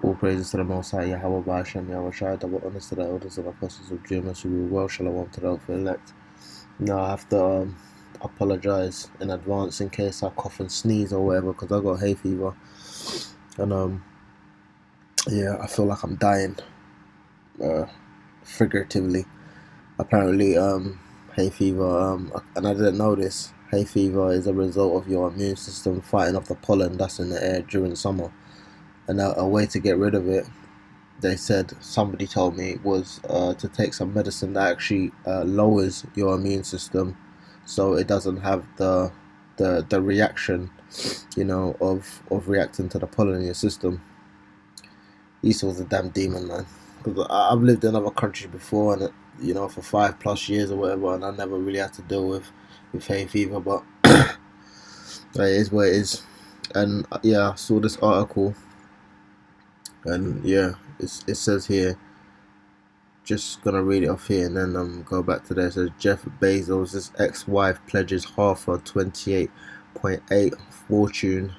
All praises to the Most High, Yahweh Ba'ashem, Yahweh Shai, double honors to the elders and apostles of Jumas who rule well, shalom to the helpful elect. Now I have to apologize in advance in case I cough and sneeze or whatever, because I got hay fever. And yeah, I feel like I'm dying, uh, figuratively. Apparently, hay fever, and I didn't know this, hay fever is a result of your immune system fighting off the pollen that's in the air during summer. And a way to get rid of it, they said, somebody told me, was to take some medicine that actually lowers your immune system, so it doesn't have the reaction, of reacting to the pollen in your system. Esau's a damn demon, man. Because I've lived in other countries before, and for 5+ years or whatever, and I never really had to deal with hay fever. But it is what it is. And yeah, I saw this article, and yeah, it says here. Just gonna read it off here and then go back to there. It says Jeff Bezos' ex-wife pledges half her 28.8 fortune.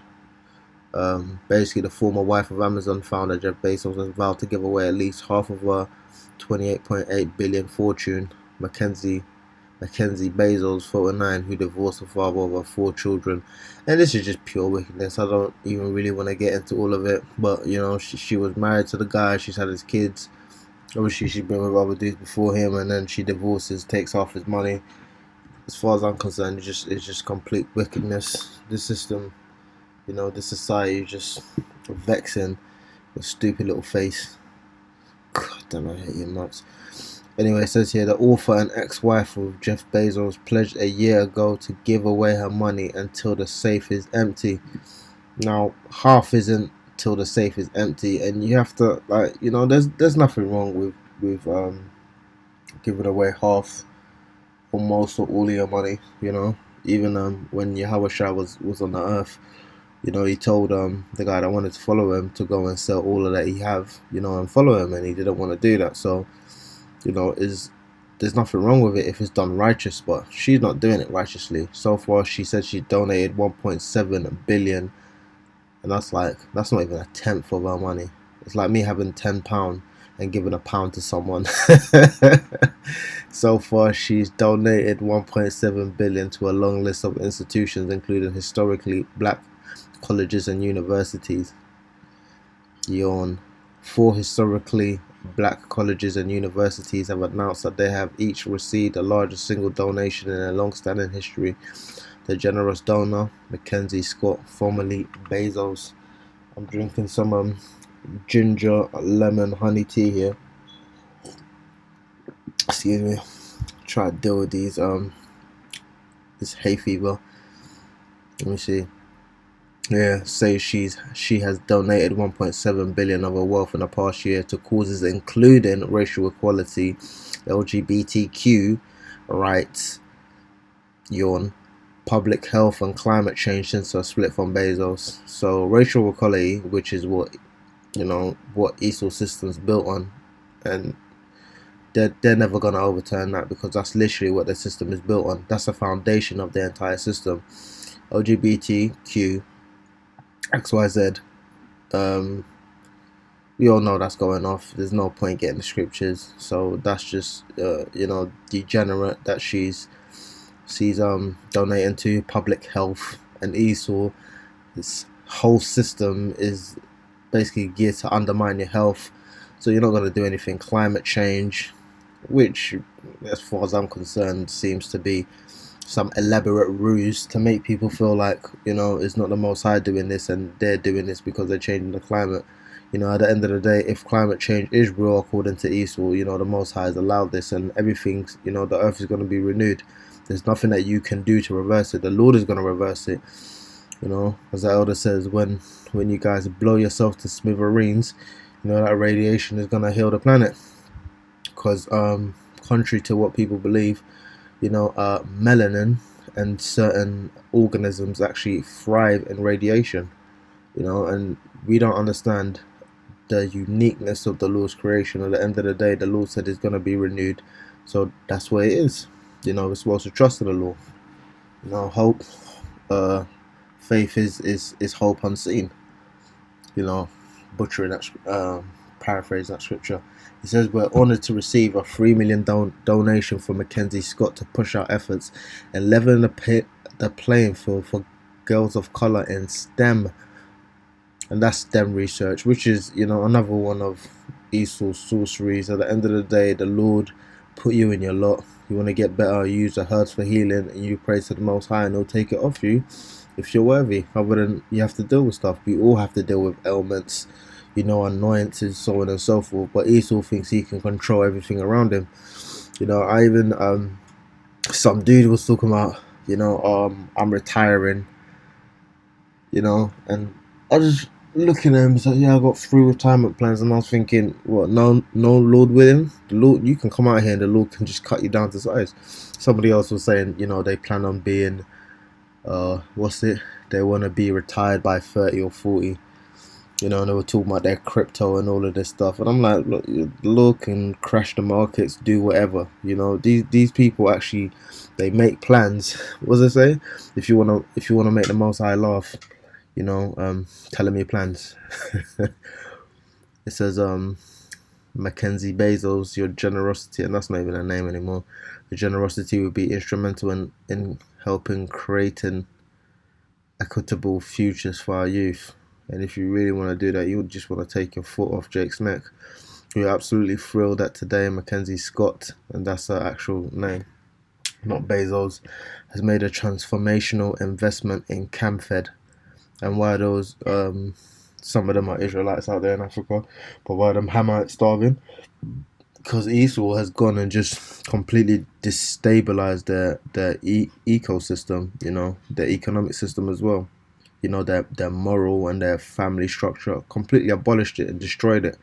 Basically, the former wife of Amazon founder Jeff Bezos has vowed to give away at least half of her 28.8 billion fortune. Mackenzie Bezos, 49, who divorced her father of her 4 children, and this is just pure wickedness. I don't even really want to get into all of it, but she was married to the guy. She's had his kids. Obviously, she's been with other dudes before him, and then she divorces, takes half his money. As far as I'm concerned, it's just complete wickedness. This system, this society is just vexing with stupid little face. God damn, I hate you nuts. Anyway, it says here the author and ex-wife of Jeff Bezos pledged a year ago to give away her money until the safe is empty. Now, half isn't till the safe is empty, and you have to there's nothing wrong with giving away half or most or all of your money. Even when Yahweh Shai was on the earth, he told the guy that wanted to follow him to go and sell all of that he have, and follow him, and he didn't want to do that. So is there's nothing wrong with it if it's done righteous, but she's not doing it righteously. So far, she said she donated 1.7 billion, and that's not even a tenth of our money. It's like me having £10 and giving a pound to someone. So far, she's donated 1.7 billion to a long list of institutions, including historically black colleges and universities. Yawn. 4 historically black colleges and universities have announced that they have each received the largest single donation in their long-standing history. The generous donor, Mackenzie Scott, formerly Bezos. I'm drinking some ginger lemon honey tea here. Excuse me. Try to deal with this hay fever. Let me see. Yeah, say she has donated 1.7 billion of her wealth in the past year to causes including racial equality, LGBTQ rights, yawn, public health and climate change since her split from Bezos. So racial equality, which is what Esau systems built on, and they're never gonna overturn that, because that's literally what the system is built on. That's the foundation of the entire system. LGBTQ, XYZ. We all know that's going off. There's no point getting the scriptures. So that's just degenerate that she's donating to public health. And Esau, this whole system is basically geared to undermine your health. So you're not going to do anything. Climate change, which, as far as I'm concerned, seems to be some elaborate ruse to make people feel like it's not the Most High doing this, and they're doing this because they're changing the climate. At the end of the day, if climate change is real according to Esau, the Most High has allowed this, and everything's, the earth is going to be renewed. There's nothing that you can do to reverse it. The Lord is going to reverse it. As the elder says, when you guys blow yourself to smithereens, that radiation is going to heal the planet. Because contrary to what people believe, melanin and certain organisms actually thrive in radiation, and we don't understand the uniqueness of the Lord's creation. At the end of the day, the Lord said it's going to be renewed, so that's what it is. We're supposed to trust in the Lord. Hope, faith is hope unseen. butchering that, paraphrasing that scripture. He says, "We're honoured to receive a $3 million donation from Mackenzie Scott to push our efforts and level the playing field for girls of colour in STEM." And that's STEM research, which is, another one of Esau's sorceries. At the end of the day, the Lord put you in your lot. You want to get better, you use the herbs for healing, and you pray to the Most High, and He'll take it off you if you're worthy. Other than you have to deal with stuff. We all have to deal with ailments, annoyances, so on and so forth. But Esau thinks he can control everything around him. I even some dude was talking about, I'm retiring, and I just looking at him and said, yeah, I got 3 retirement plans, and I was thinking, what, no Lord willing, the Lord, you can come out here and the Lord can just cut you down to size. Somebody else was saying, they plan on being, what's it? They want to be retired by 30 or 40. And they were talking about their crypto and all of this stuff, and I'm like, look, the Lord can crash the markets, do whatever. These people actually, they make plans. What does it say? If you wanna make the Most High laugh, tell him your plans. It says, Mackenzie Bezos, your generosity, and that's not even a name anymore. Your generosity would be instrumental in helping creating equitable futures for our youth. And if you really want to do that, you would just want to take your foot off Jake's neck. We're absolutely thrilled that today Mackenzie Scott, and that's her actual name, not Bezos, has made a transformational investment in CamFed. And why those, some of them are Israelites out there in Africa, but why them Hamites starving? Because Esau has gone and just completely destabilized their ecosystem, their economic system as well. Their moral and their family structure, completely abolished it and destroyed it.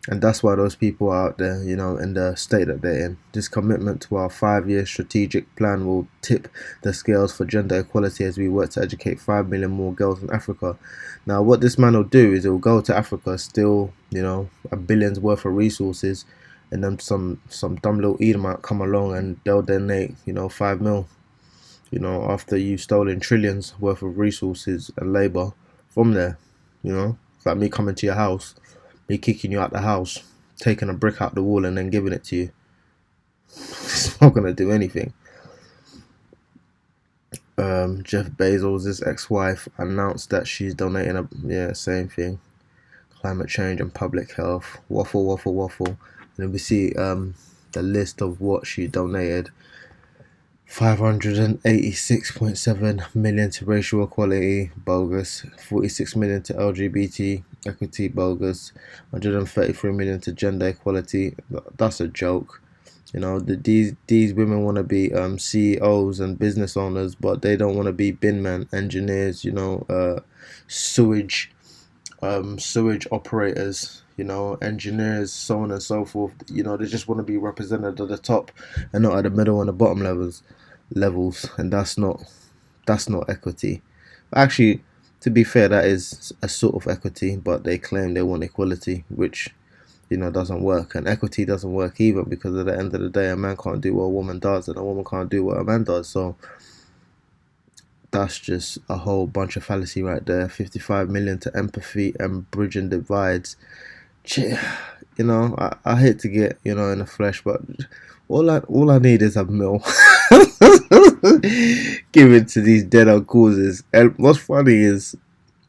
And that's why those people are out there, in the state that they're in. This commitment to our 5-year strategic plan will tip the scales for gender equality as we work to educate 5 million more girls in Africa. Now, what this man will do is he'll go to Africa, steal, a billion's worth of resources, and then some dumb little Edomite come along and they'll donate, 5 mil. After you've stolen trillions worth of resources and labor from there. It's like me coming to your house, me kicking you out the house, taking a brick out the wall and then giving it to you. It's not going to do anything. Jeff Bezos' ex-wife announced that she's donating same thing. Climate change and public health. Waffle. And then we see the list of what she donated. 586.7 million to racial equality, bogus. 46 million to LGBT equity, bogus. 133 million to gender equality. That's a joke. These women want to be CEOs and business owners, but they don't want to be bin men, engineers, sewage operators, engineers, so on and so forth. They just want to be represented at the top and not at the middle and the bottom levels, and that's not equity. Actually, to be fair, that is a sort of equity, but they claim they want equality, which doesn't work. And equity doesn't work either, because at the end of the day, a man can't do what a woman does and a woman can't do what a man does. So that's just a whole bunch of fallacy right there. 55 million to empathy and bridging divides. I hate to get in the flesh, but all I need is a mill given to these dead on causes. And what's funny is,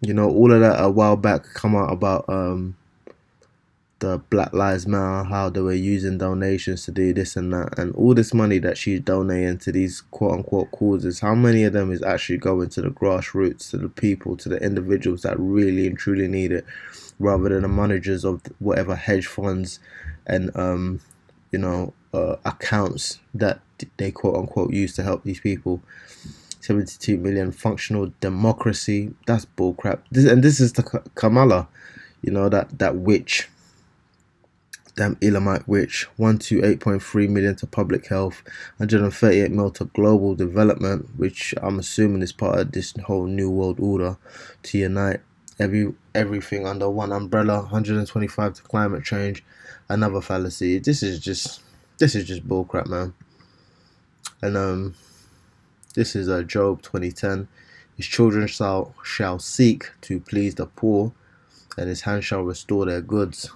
all of that a while back come out about the Black Lives Matter, how they were using donations to do this and that, and all this money that she's donating to these quote-unquote causes, how many of them is actually going to the grassroots, to the people, to the individuals that really and truly need it, rather than the managers of whatever hedge funds and accounts that they quote-unquote use to help these people. 72 million functional democracy, that's bullcrap. This is the Kamala, that witch, damn Elamite witch. 128.3 million to public health, 138 mil to global development, which I'm assuming is part of this whole new world order to unite everything under one umbrella. 125 to climate change, another fallacy. This is just bullcrap, man. And this is Job 20:10. His children shall seek to please the poor, and his hand shall restore their goods.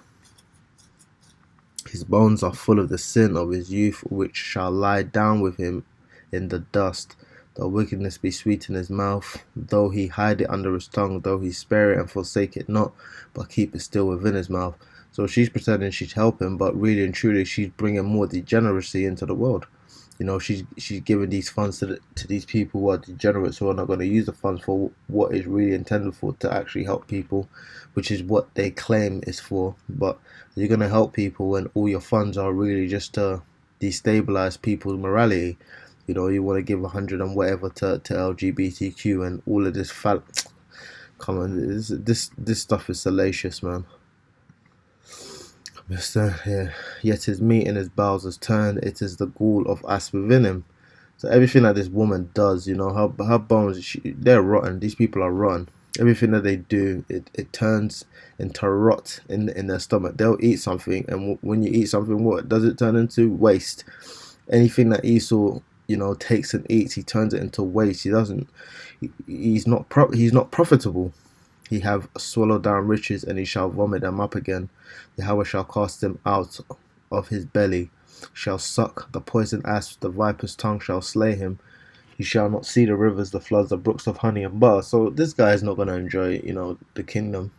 His bones are full of the sin of his youth, which shall lie down with him in the dust. Though wickedness be sweet in his mouth, though he hide it under his tongue, though he spare it and forsake it not, but keep it still within his mouth. So she's pretending she's helping, but really and truly she's bringing more degeneracy into the world. You know, she's giving these funds to these people who are degenerates, who are not going to use the funds for what is really intended for, to actually help people, which is what they claim is for. But you're going to help people when all your funds are really just to destabilize people's morality. You know, you want to give 100 and whatever to LGBTQ and all of this come on, this stuff is salacious, man. Yeah. Yet his meat in his bowels is turned, it is the gall of us within him. So everything that this woman does, you know, her bones, they're rotten. These people are rotten. Everything that they do, it turns into rot in their stomach. They'll eat something, and when you eat something, what does it turn into? Waste. Anything that Esau, you know, takes and eats, he turns it into waste. He doesn't. He's not profitable. He have swallowed down riches, and he shall vomit them up again. Yahweh shall cast them out of his belly, shall suck the poison asp, the viper's tongue shall slay him. He shall not see the rivers, the floods, the brooks of honey and butter. So this guy is not going to enjoy, you know, the kingdom.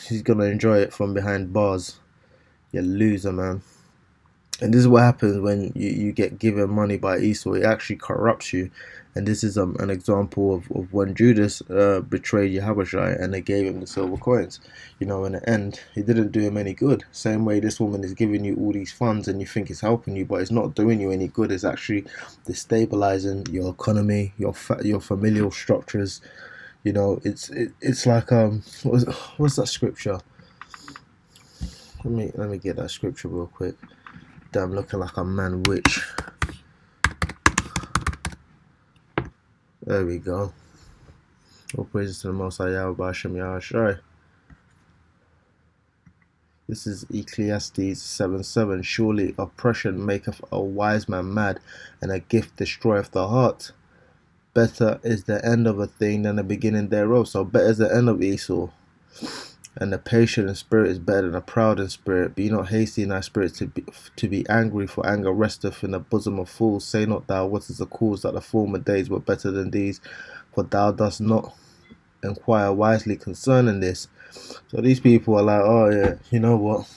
He's going to enjoy it from behind bars. You loser, man. And this is what happens when you get given money by Esau. It actually corrupts you. And this is an example of when Judas betrayed Yahushua and they gave him the silver coins. You know, in the end, it didn't do him any good. Same way this woman is giving you all these funds and you think it's helping you, but it's not doing you any good. It's actually destabilizing your economy, your familial structures. You know, it's like what's that scripture? Let me get that scripture real quick. Damn, looking like a man witch. There we go. All praises to the Most High Yahweh B'Hashem Yahushai. This is Ecclesiastes 7:7. Surely oppression maketh a wise man mad, and a gift destroyeth the heart. Better is the end of a thing than the beginning thereof. So better is the end of Esau. And the patient in spirit is better than a proud in spirit. Be not hasty in thy spirit to be angry, for anger resteth in the bosom of fools. Say not thou, what is the cause that the former days were better than these? For thou dost not inquire wisely concerning this. So these people are like, oh yeah, you know what?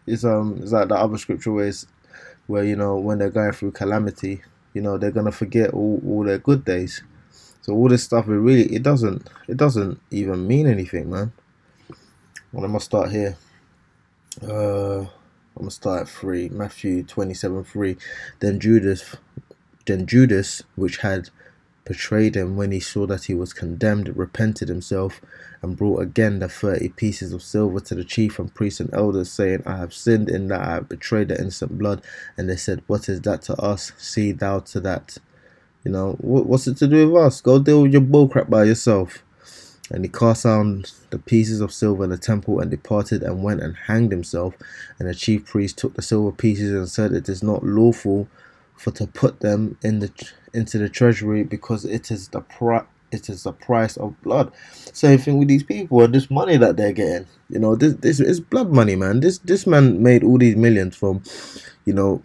It's like the other scripture where you know, when they're going through calamity, you know, they're gonna forget all their good days. So all this stuff, it doesn't even mean anything, man. Well, I'm gonna start here. I'm gonna start at 3. Matthew 27:3. Then Judas, which had betrayed him, when he saw that he was condemned, repented himself, and brought again the 30 pieces of silver to the chief and priests and elders, saying, I have sinned in that I have betrayed the innocent blood. And they said, what is that to us? See thou to that. You know, what's it to do with us? Go deal with your bullcrap by yourself. And he cast down the pieces of silver in the temple and departed and went and hanged himself. And the chief priest took the silver pieces and said, it is not lawful for to put them into the treasury, because it is the price of blood. Same thing with these people and this money that they're getting. You know, this is blood money, man. This man made all these millions from, you know,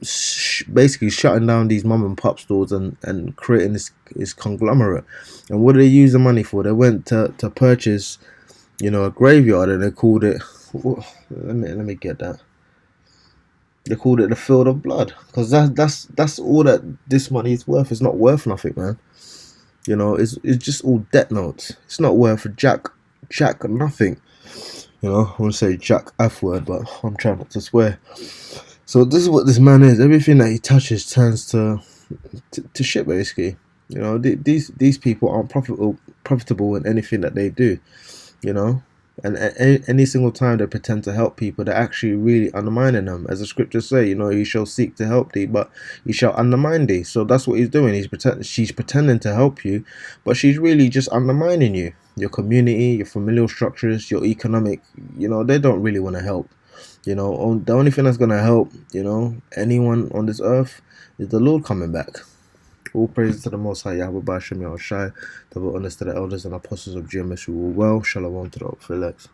basically shutting down these mom and pop stores and creating this conglomerate. And what did they use the money for? They went to purchase, you know, a graveyard, and they called it, let me get that. They called it the field of blood, because that's all that this money is worth. It's not worth nothing, man. You know, it's just all debt notes. It's not worth jack nothing. You know, I want to say jack F word, but I'm trying not to swear. So this is what this man is. Everything that he touches turns to shit, basically. You know, these people aren't profitable in anything that they do. You know, and any single time they pretend to help people, they're actually really undermining them. As the scriptures say, you know, you shall seek to help thee, but you shall undermine thee. So that's what he's doing. She's pretending to help you, but she's really just undermining you. Your community, your familial structures, your economic, you know, they don't really want to help. You know, the only thing that's going to help, you know, anyone on this earth is the Lord coming back. All praise to the Most High Yahweh B'Hashem Yahushai, double honors to the elders and apostles of GMS who were well. Shalom to the Philips.